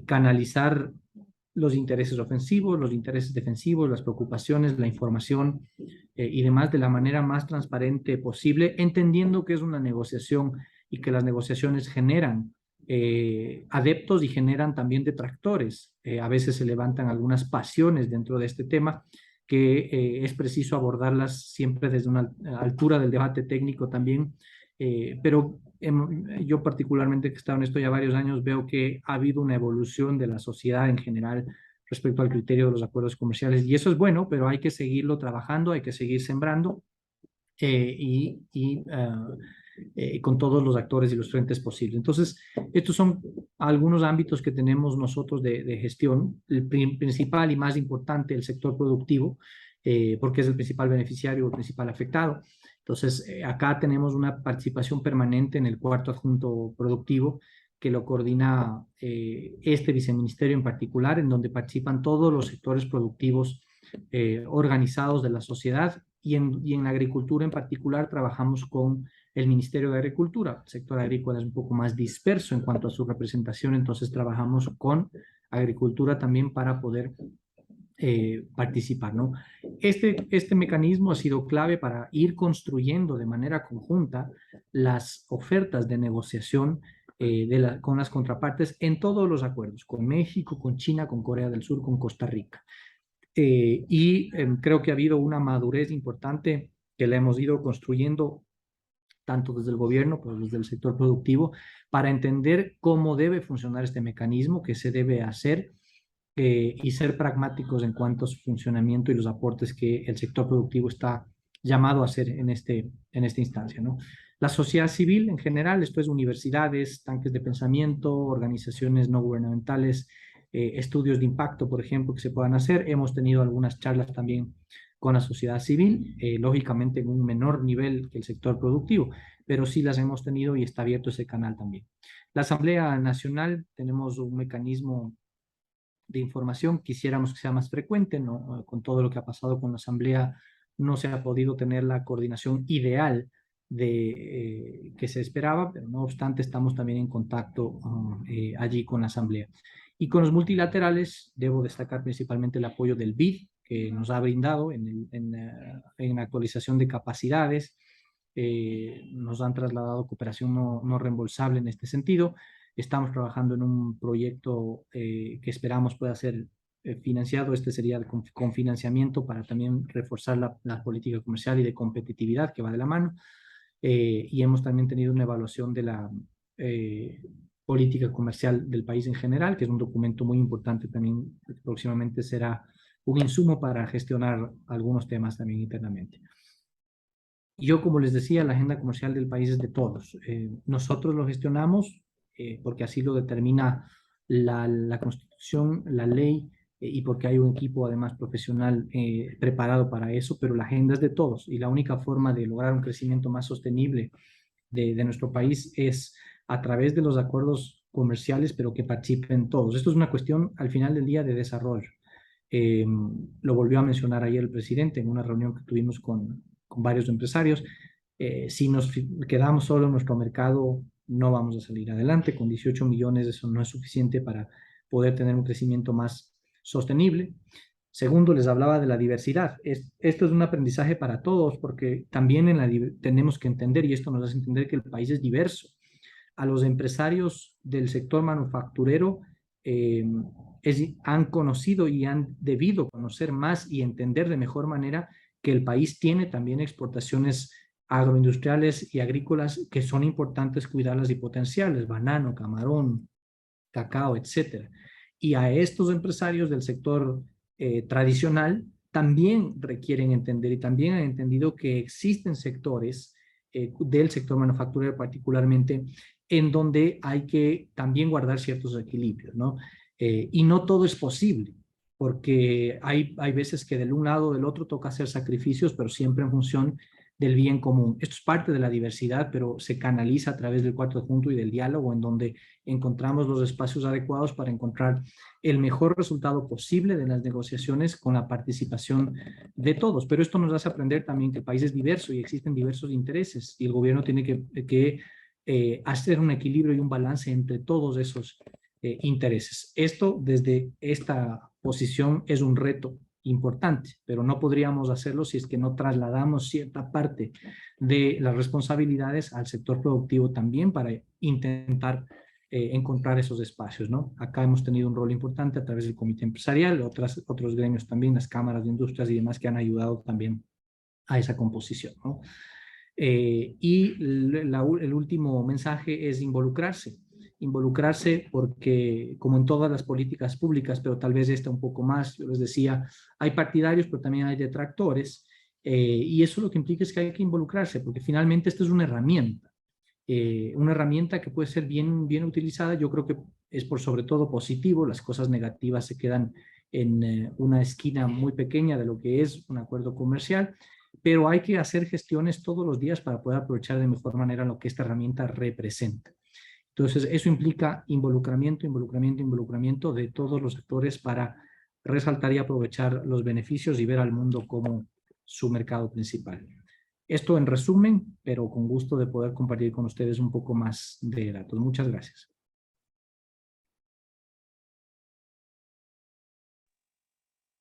canalizar los intereses ofensivos, los intereses defensivos, las preocupaciones, la información y demás de la manera más transparente posible, entendiendo que es una negociación y que las negociaciones generan adeptos y generan también detractores. A veces se levantan algunas pasiones dentro de este tema que es preciso abordarlas siempre desde una altura del debate técnico también, pero yo particularmente que he estado en esto ya varios años veo que ha habido una evolución de la sociedad en general respecto al criterio de los acuerdos comerciales y eso es bueno, pero hay que seguirlo trabajando, hay que seguir sembrando con todos los actores y los frentes posibles. Entonces, estos son algunos ámbitos que tenemos nosotros de gestión. El principal y más importante, el sector productivo, porque es el principal beneficiario o el principal afectado. Entonces, acá tenemos una participación permanente en el cuarto adjunto productivo, que lo coordina este viceministerio en particular, en donde participan todos los sectores productivos organizados de la sociedad y en la agricultura en particular trabajamos con el Ministerio de Agricultura. El sector agrícola es un poco más disperso en cuanto a su representación, entonces trabajamos con agricultura también para poder participar, ¿no? Este mecanismo ha sido clave para ir construyendo de manera conjunta las ofertas de negociación con las contrapartes en todos los acuerdos, con México, con China, con Corea del Sur, con Costa Rica. Creo que ha habido una madurez importante que la hemos ido construyendo tanto desde el gobierno como desde el sector productivo para entender cómo debe funcionar este mecanismo, qué se debe hacer y ser pragmáticos en cuanto a su funcionamiento y los aportes que el sector productivo está llamado a hacer en esta instancia, ¿no? La sociedad civil en general, esto es universidades, tanques de pensamiento, organizaciones no gubernamentales, estudios de impacto, por ejemplo, que se puedan hacer. Hemos tenido algunas charlas también con la sociedad civil, lógicamente en un menor nivel que el sector productivo, pero sí las hemos tenido y está abierto ese canal también. La Asamblea Nacional, tenemos un mecanismo de información, quisiéramos que sea más frecuente, ¿no? Con todo lo que ha pasado con la Asamblea, no se ha podido tener la coordinación ideal que se esperaba, pero no obstante estamos también en contacto allí con la Asamblea. Y con los multilaterales, debo destacar principalmente el apoyo del BID, que nos ha brindado en actualización de capacidades. Nos han trasladado cooperación no reembolsable en este sentido. Estamos trabajando en un proyecto que esperamos pueda ser financiado. Este sería con financiamiento para también reforzar la política comercial y de competitividad que va de la mano. Y hemos también tenido una evaluación de la política comercial del país en general, que es un documento muy importante también, próximamente será un insumo para gestionar algunos temas también internamente. Yo, como les decía, la agenda comercial del país es de todos. Nosotros lo gestionamos porque así lo determina la Constitución, la ley, y porque hay un equipo además profesional preparado para eso, pero la agenda es de todos y la única forma de lograr un crecimiento más sostenible de nuestro país es a través de los acuerdos comerciales, pero que participen todos. Esto es una cuestión al final del día de desarrollo. Lo volvió a mencionar ayer el presidente en una reunión que tuvimos con varios empresarios. Si nos quedamos solo en nuestro mercado, no vamos a salir adelante. Con 18 millones eso no es suficiente para poder tener un crecimiento más sostenible. Segundo, les hablaba de la diversidad. Esto es un aprendizaje para todos porque también tenemos que entender, y esto nos hace entender que el país es diverso. A los empresarios del sector manufacturero han conocido y han debido conocer más y entender de mejor manera que el país tiene también exportaciones agroindustriales y agrícolas que son importantes cuidarlas y potenciarlas, banano, camarón, cacao, etcétera. Y a estos empresarios del sector tradicional también requieren entender y también han entendido que existen sectores del sector manufacturero particularmente en donde hay que también guardar ciertos equilibrios, ¿no? Y no todo es posible, porque hay veces que del un lado o del otro toca hacer sacrificios, pero siempre en función del bien común. Esto es parte de la diversidad, pero se canaliza a través del cuarto punto y del diálogo, en donde encontramos los espacios adecuados para encontrar el mejor resultado posible de las negociaciones con la participación de todos. Pero esto nos hace aprender también que el país es diverso y existen diversos intereses y el gobierno tiene que hacer un equilibrio y un balance entre todos esos intereses. Esto desde esta posición es un reto importante, pero no podríamos hacerlo si es que no trasladamos cierta parte de las responsabilidades al sector productivo también para intentar encontrar esos espacios, ¿no? Acá hemos tenido un rol importante a través del comité empresarial, otros gremios también, las cámaras de industrias y demás que han ayudado también a esa composición, ¿no? El último mensaje es involucrarse porque como en todas las políticas públicas, pero tal vez esta un poco más, yo les decía, hay partidarios, pero también hay detractores, y eso lo que implica es que hay que involucrarse, porque finalmente esto es una herramienta que puede ser bien utilizada. Yo creo que es por sobre todo positivo, las cosas negativas se quedan en una esquina muy pequeña de lo que es un acuerdo comercial, pero hay que hacer gestiones todos los días para poder aprovechar de mejor manera lo que esta herramienta representa. Entonces, eso implica involucramiento de todos los sectores para resaltar y aprovechar los beneficios y ver al mundo como su mercado principal. Esto en resumen, pero con gusto de poder compartir con ustedes un poco más de datos. Muchas gracias.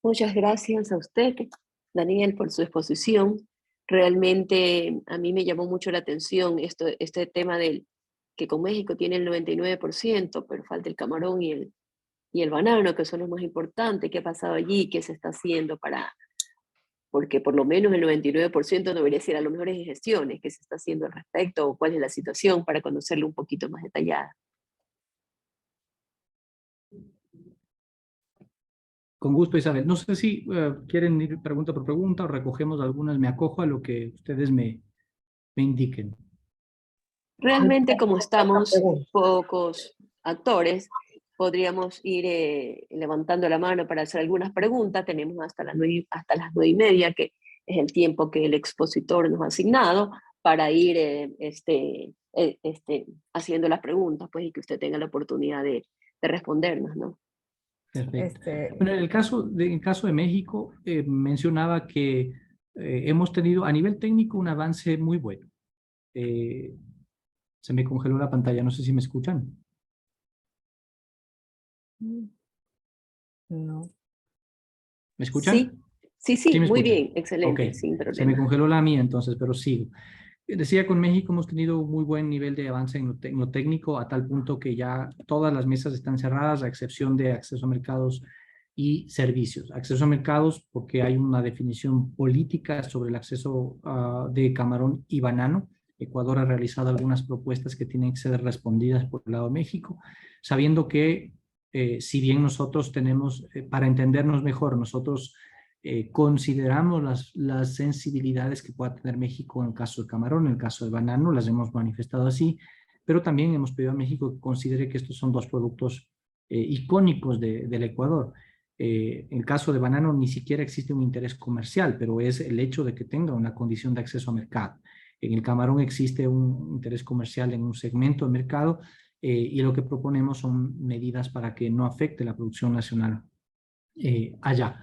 Muchas gracias a usted, Daniel, por su exposición. Realmente a mí me llamó mucho la atención este tema del que con México tiene el 99%, pero falta el camarón y el banano, que son los más importantes. ¿Qué ha pasado allí? ¿Qué se está haciendo porque por lo menos el 99% debería ser a lo mejor en gestiones? ¿Qué se está haciendo al respecto? ¿O cuál es la situación para conocerlo un poquito más detallada? Con gusto, Isabel. No sé si quieren ir pregunta por pregunta o recogemos algunas. Me acojo a lo que ustedes me indiquen. Realmente, como estamos pocos actores, podríamos ir levantando la mano para hacer algunas preguntas. Tenemos hasta las 9:30, que es el tiempo que el expositor nos ha asignado para ir haciendo las preguntas, pues, y que usted tenga la oportunidad de respondernos, ¿no? Perfecto. Bueno, en el caso de México, mencionaba que hemos tenido a nivel técnico un avance muy bueno. Se me congeló la pantalla, no sé si me escuchan. No. ¿Me escuchan? Sí, Sí, ¿Sí sí, me muy escucha? bien, Ok, excelente, sin se me problema. congeló la mía entonces, pero sigo. Decía, con México hemos tenido un muy buen nivel de avance en lo técnico, a tal punto que ya todas las mesas están cerradas, a excepción de acceso a mercados y servicios. Acceso a mercados porque hay una definición política sobre el acceso de camarón y banano. Ecuador ha realizado algunas propuestas que tienen que ser respondidas por el lado de México, sabiendo que si bien nosotros tenemos, para entendernos mejor, nosotros consideramos las sensibilidades que pueda tener México en el caso del camarón, en el caso del banano, las hemos manifestado así, pero también hemos pedido a México que considere que estos son dos productos icónicos del Ecuador. En el caso de banano ni siquiera existe un interés comercial, pero es el hecho de que tenga una condición de acceso a mercado. En el camarón existe un interés comercial en un segmento de mercado y lo que proponemos son medidas para que no afecte la producción nacional allá.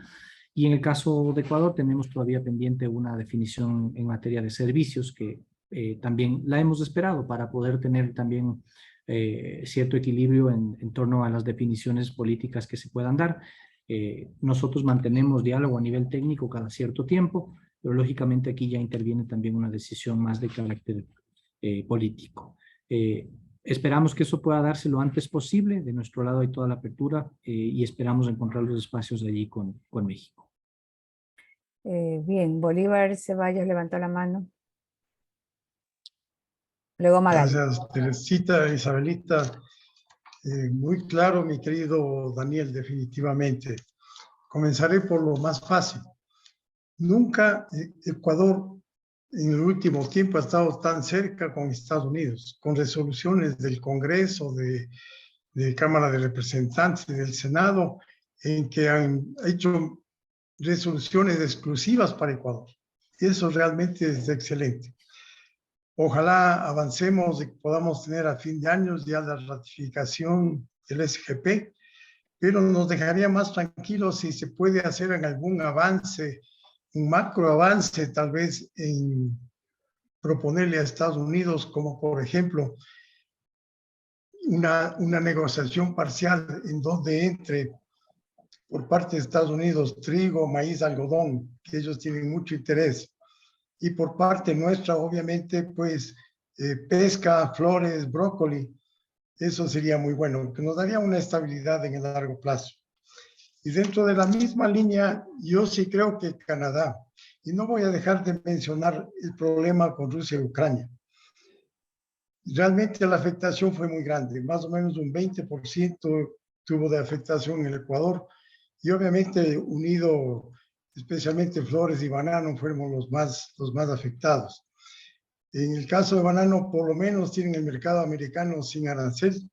Y en el caso de Ecuador tenemos todavía pendiente una definición en materia de servicios que también la hemos esperado para poder tener también cierto equilibrio en torno a las definiciones políticas que se puedan dar. Nosotros mantenemos diálogo a nivel técnico cada cierto tiempo, pero lógicamente aquí ya interviene también una decisión más de carácter político. Esperamos que eso pueda darse lo antes posible. De nuestro lado hay toda la apertura y esperamos encontrar los espacios de allí con México. Bien, Bolívar Ceballos levantó la mano. Luego Magali. Gracias, Teresita, Isabelita. Muy claro, mi querido Daniel, definitivamente. Comenzaré por lo más fácil. Nunca Ecuador en el último tiempo ha estado tan cerca con Estados Unidos, con resoluciones del Congreso, de Cámara de Representantes y del Senado, en que han hecho resoluciones exclusivas para Ecuador. Eso realmente es excelente. Ojalá avancemos y podamos tener a fin de año ya la ratificación del SGP, pero nos dejaría más tranquilos si se puede hacer en algún avance, un macro avance tal vez en proponerle a Estados Unidos, como por ejemplo una negociación parcial en donde entre por parte de Estados Unidos trigo, maíz, algodón, que ellos tienen mucho interés, y por parte nuestra, obviamente, pues pesca, flores, brócoli. Eso sería muy bueno, que nos daría una estabilidad en el largo plazo. Y dentro de la misma línea, yo sí creo que Canadá, y no voy a dejar de mencionar el problema con Rusia y Ucrania. Realmente la afectación fue muy grande, más o menos un 20% tuvo de afectación en el Ecuador, y obviamente unido, especialmente flores y banano, fueron los más afectados. En el caso de banano, por lo menos tienen el mercado americano sin arancel.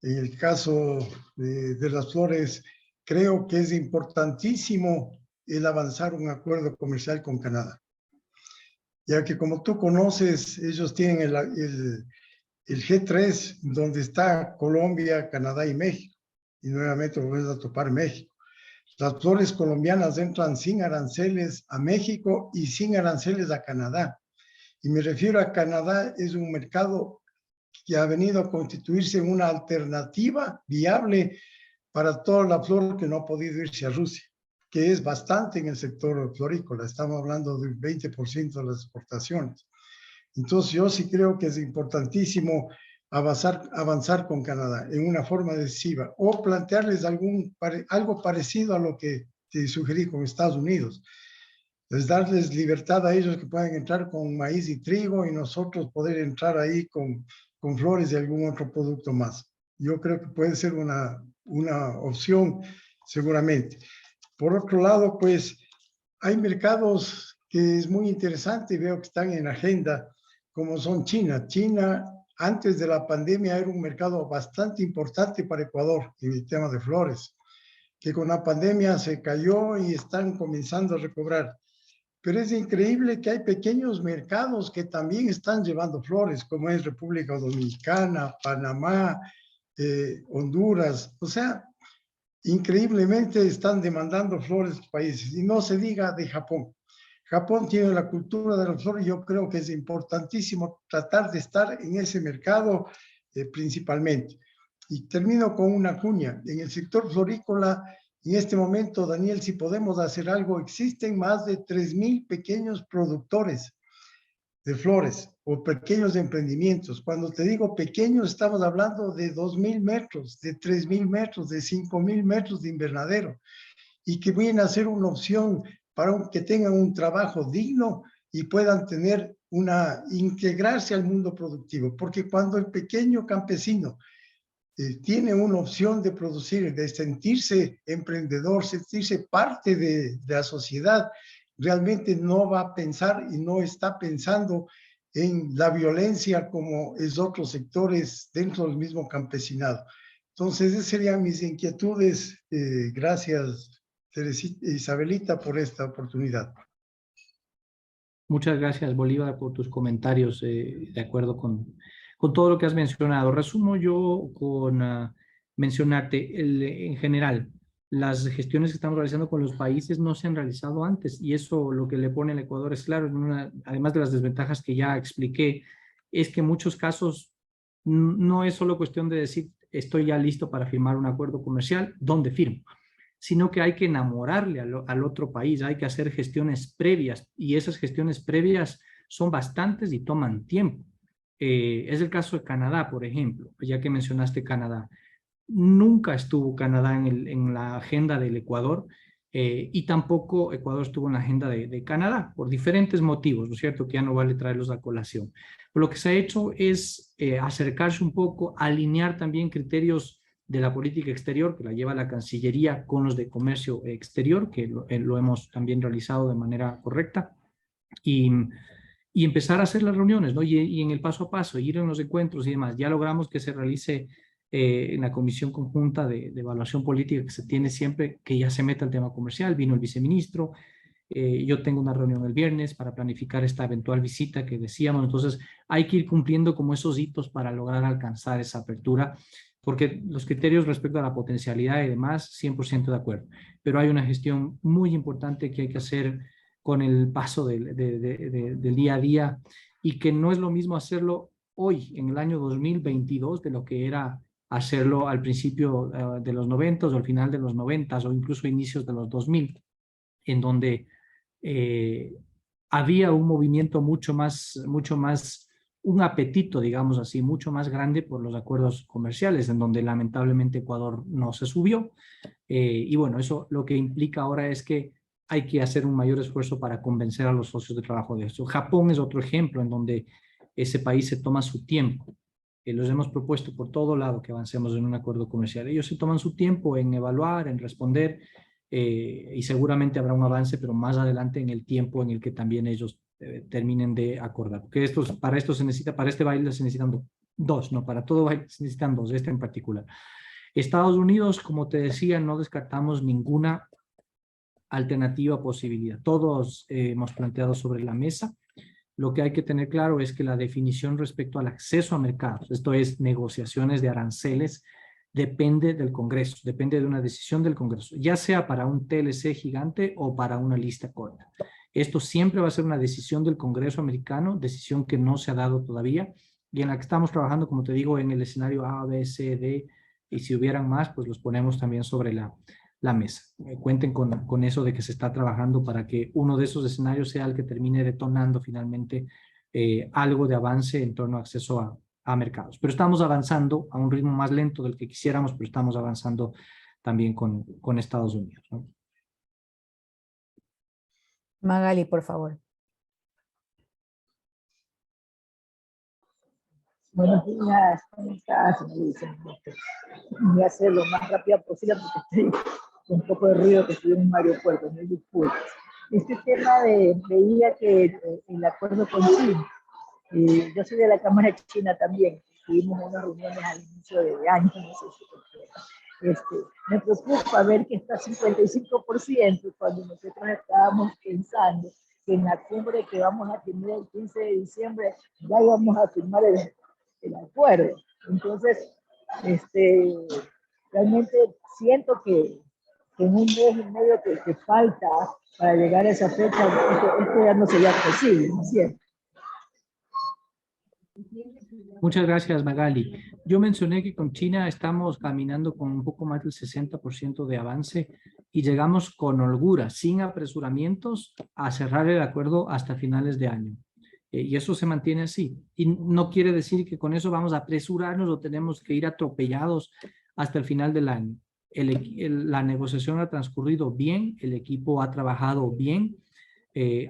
En el caso de las flores, creo que es importantísimo el avanzar un acuerdo comercial con Canadá. Ya que como tú conoces, ellos tienen el G3, donde está Colombia, Canadá y México. Y nuevamente volvemos a topar México. Las flores colombianas entran sin aranceles a México y sin aranceles a Canadá. Y me refiero a Canadá, es un mercado que ha venido a constituirse en una alternativa viable para toda la flor que no ha podido irse a Rusia, que es bastante en el sector florícola. Estamos hablando de un 20% de las exportaciones. Entonces yo sí creo que es importantísimo avanzar con Canadá en una forma decisiva o plantearles algo parecido a lo que te sugerí con Estados Unidos. Es darles libertad a ellos que puedan entrar con maíz y trigo y nosotros poder entrar ahí con flores y algún otro producto más. Yo creo que puede ser una opción seguramente. Por otro lado, pues hay mercados que es muy interesante, veo que están en agenda, como son China. China, antes de la pandemia, era un mercado bastante importante para Ecuador en el tema de flores, que con la pandemia se cayó y están comenzando a recobrar. Pero es increíble que hay pequeños mercados que también están llevando flores, como es República Dominicana, Panamá, Honduras. O sea, increíblemente están demandando flores países. Y no se diga de Japón. Japón tiene la cultura de las flores y yo creo que es importantísimo tratar de estar en ese mercado principalmente. Y termino con una cuña. En el sector florícola En este momento, Daniel, si podemos hacer algo, existen más de 3.000 pequeños productores de flores o pequeños emprendimientos. Cuando te digo pequeños, estamos hablando de 2.000 metros, de 3.000 metros, de 5.000 metros de invernadero, y que vienen a ser una opción para que tengan un trabajo digno y puedan tener integrarse al mundo productivo. Porque cuando el pequeño campesino tiene una opción de producir, de sentirse emprendedor, sentirse parte de la sociedad, realmente no va a pensar y no está pensando en la violencia como es otros sectores dentro del mismo campesinado. Entonces, esas serían mis inquietudes. Gracias, Isabelita, por esta oportunidad. Muchas gracias, Bolívar, por tus comentarios, de acuerdo con todo lo que has mencionado. Resumo yo con mencionarte, en general, las gestiones que estamos realizando con los países no se han realizado antes, y eso lo que le pone al Ecuador es claro, además de las desventajas que ya expliqué, es que en muchos casos no es solo cuestión de decir estoy ya listo para firmar un acuerdo comercial, ¿dónde firmo? Sino que hay que enamorarle al otro país, hay que hacer gestiones previas, y esas gestiones previas son bastantes y toman tiempo. Es el caso de Canadá, por ejemplo, ya que mencionaste Canadá. Nunca estuvo Canadá en la agenda del Ecuador, y tampoco Ecuador estuvo en la agenda de Canadá, por diferentes motivos, ¿no es cierto? Que ya no vale traerlos a colación. Pero lo que se ha hecho es acercarse un poco, alinear también criterios de la política exterior, que la lleva la Cancillería, con los de comercio exterior, que lo hemos también realizado de manera correcta, y empezar a hacer las reuniones, ¿no? Y en el paso a paso, ir en los encuentros y demás. Ya logramos que se realice en la comisión conjunta de evaluación política que se tiene siempre, que ya se meta el tema comercial. Vino el viceministro, yo tengo una reunión el viernes para planificar esta eventual visita que decíamos. Entonces hay que ir cumpliendo como esos hitos para lograr alcanzar esa apertura, porque los criterios respecto a la potencialidad y demás, 100% de acuerdo, pero hay una gestión muy importante que hay que hacer con el paso del día a día, y que no es lo mismo hacerlo hoy, en el año 2022, de lo que era hacerlo al principio de los 90 o al final de los 90 o incluso inicios de los 2000, en donde había un movimiento mucho más, un apetito, digamos así, mucho más grande por los acuerdos comerciales, en donde lamentablemente Ecuador no se subió. Y bueno, eso lo que implica ahora es que hay que hacer un mayor esfuerzo para convencer a los socios de trabajo de eso. Japón es otro ejemplo en donde ese país se toma su tiempo. Los hemos propuesto por todo lado que avancemos en un acuerdo comercial. Ellos se toman su tiempo en evaluar, en responder, y seguramente habrá un avance, pero más adelante en el tiempo en el que también ellos terminen de acordar. Porque para esto se necesita, para este baile se necesitan dos, no para todo baile se necesitan dos, este en particular. Estados Unidos, como te decía, no descartamos ninguna alternativa o posibilidad. Todos hemos planteado sobre la mesa. Lo que hay que tener claro es que la definición respecto al acceso a mercados, esto es negociaciones de aranceles, depende del Congreso, depende de una decisión del Congreso, ya sea para un TLC gigante o para una lista corta. Esto siempre va a ser una decisión del Congreso americano, decisión que no se ha dado todavía, y en la que estamos trabajando, como te digo, en el escenario A, B, C, D, y si hubieran más, pues los ponemos también sobre la mesa. Cuenten con eso de que se está trabajando para que uno de esos escenarios sea el que termine detonando finalmente algo de avance en torno a acceso a mercados. Pero estamos avanzando a un ritmo más lento del que quisiéramos, pero estamos avanzando también con Estados Unidos, ¿no? Magali, por favor. Buenos días, ¿cómo estás? Voy a hacer lo más rápido posible porque estoy con un poco de ruido, que estoy en un aeropuerto, no hay disculpas. Este tema veía que el acuerdo con China, yo soy de la Cámara China también, tuvimos unas reuniones al inicio de año, no sé si me preocupa ver que está 55% cuando nosotros estábamos pensando que en la cumbre que vamos a tener el 15 de diciembre ya íbamos a firmar el acuerdo. Entonces, realmente siento que en un mes y medio que falta para llegar a esa fecha, esto ya no sería posible, ¿no es cierto? Muchas gracias, Magali. Yo mencioné que con China estamos caminando con un poco más del 60% de avance y llegamos con holgura, sin apresuramientos, a cerrar el acuerdo hasta finales de año. Y eso se mantiene así. Y no quiere decir que con eso vamos a apresurarnos o tenemos que ir atropellados hasta el final del año. La negociación ha transcurrido bien, el equipo ha trabajado bien,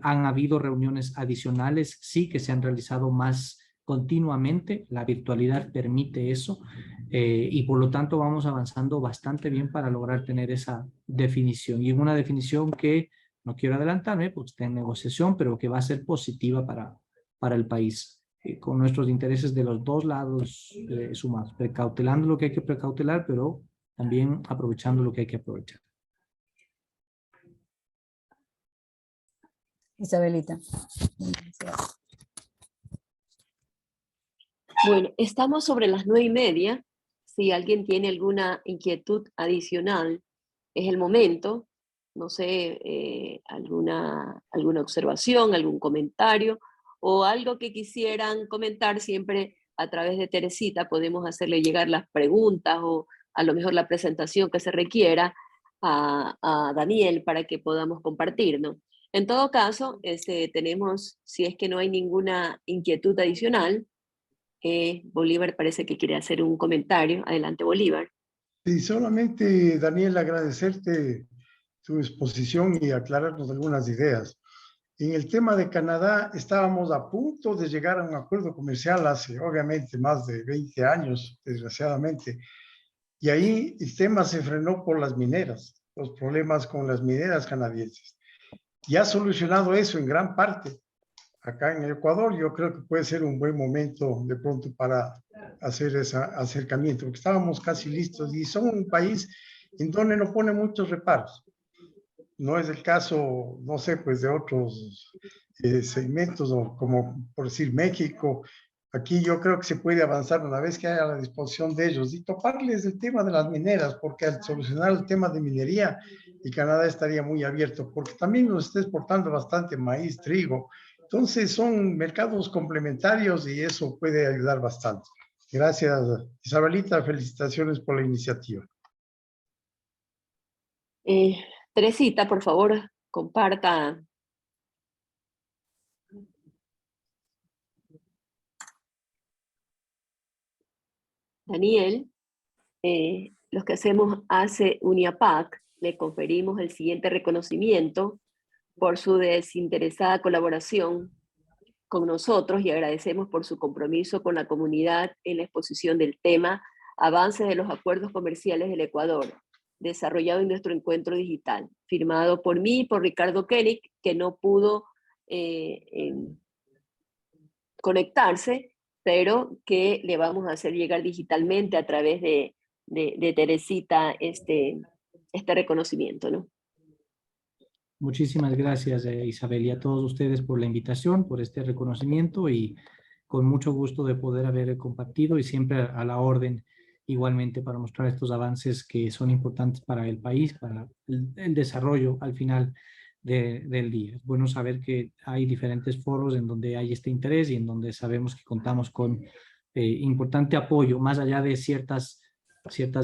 han habido reuniones adicionales, sí que se han realizado más continuamente, la virtualidad permite eso, y por lo tanto vamos avanzando bastante bien para lograr tener esa definición. Y una definición que, no quiero adelantarme, pues está en negociación, pero que va a ser positiva para el país, con nuestros intereses de los dos lados sumados, precautelando lo que hay que precautelar, pero también aprovechando lo que hay que aprovechar. Isabelita. Bueno, estamos sobre las 9:30. Si alguien tiene alguna inquietud adicional, es el momento. No sé, alguna observación, algún comentario o algo que quisieran comentar, siempre a través de Teresita podemos hacerle llegar las preguntas o a lo mejor la presentación que se requiera a Daniel para que podamos compartir, ¿no? En todo caso, tenemos, si es que no hay ninguna inquietud adicional, Bolívar parece que quiere hacer un comentario. Adelante, Bolívar. Sí, solamente, Daniel, agradecerte tu exposición y aclararnos algunas ideas. En el tema de Canadá, estábamos a punto de llegar a un acuerdo comercial hace, obviamente, más de 20 años, desgraciadamente. Y ahí el tema se frenó por las mineras, los problemas con las mineras canadienses. Y ha solucionado eso en gran parte acá en el Ecuador. Yo creo que puede ser un buen momento de pronto para hacer ese acercamiento, porque estábamos casi listos y son un país en donde no pone muchos reparos. No es el caso, no sé, pues de otros segmentos, o como por decir México. Aquí yo creo que se puede avanzar una vez que haya la disposición de ellos y toparles el tema de las mineras, porque al solucionar el tema de minería, y Canadá estaría muy abierto, porque también nos está exportando bastante maíz, trigo. Entonces son mercados complementarios y eso puede ayudar bastante. Gracias, Isabelita, felicitaciones por la iniciativa. Teresita, por favor, comparta. Daniel, los que hacemos ACE UNIAPAC, le conferimos el siguiente reconocimiento por su desinteresada colaboración con nosotros y agradecemos por su compromiso con la comunidad en la exposición del tema Avances de los Acuerdos Comerciales del Ecuador, desarrollado en nuestro encuentro digital, firmado por mí y por Ricardo Koenig, que no pudo conectarse, pero que le vamos a hacer llegar digitalmente a través de Teresita este reconocimiento, ¿no? Muchísimas gracias, Isabel, y a todos ustedes por la invitación, por este reconocimiento y con mucho gusto de poder haber compartido y siempre a la orden igualmente para mostrar estos avances que son importantes para el país, para el desarrollo al final del día. Es bueno saber que hay diferentes foros en donde hay este interés y en donde sabemos que contamos con importante apoyo, más allá de ciertas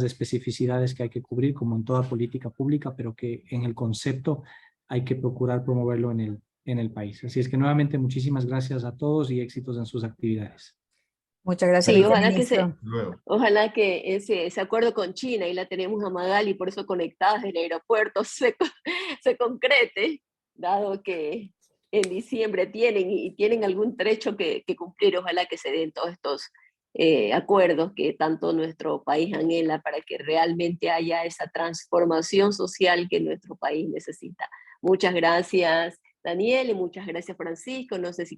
especificidades que hay que cubrir, como en toda política pública, pero que en el concepto hay que procurar promoverlo en el país. Así es que nuevamente muchísimas gracias a todos y éxitos en sus actividades. Muchas gracias, Sí, ojalá que ese acuerdo con China, y la tenemos a Magali, por eso conectadas del aeropuerto, se concrete, dado que en diciembre tienen algún trecho que cumplir. Ojalá que se den todos estos acuerdos que tanto nuestro país anhela para que realmente haya esa transformación social que nuestro país necesita. Muchas gracias, Daniel, y muchas gracias, Francisco. No sé si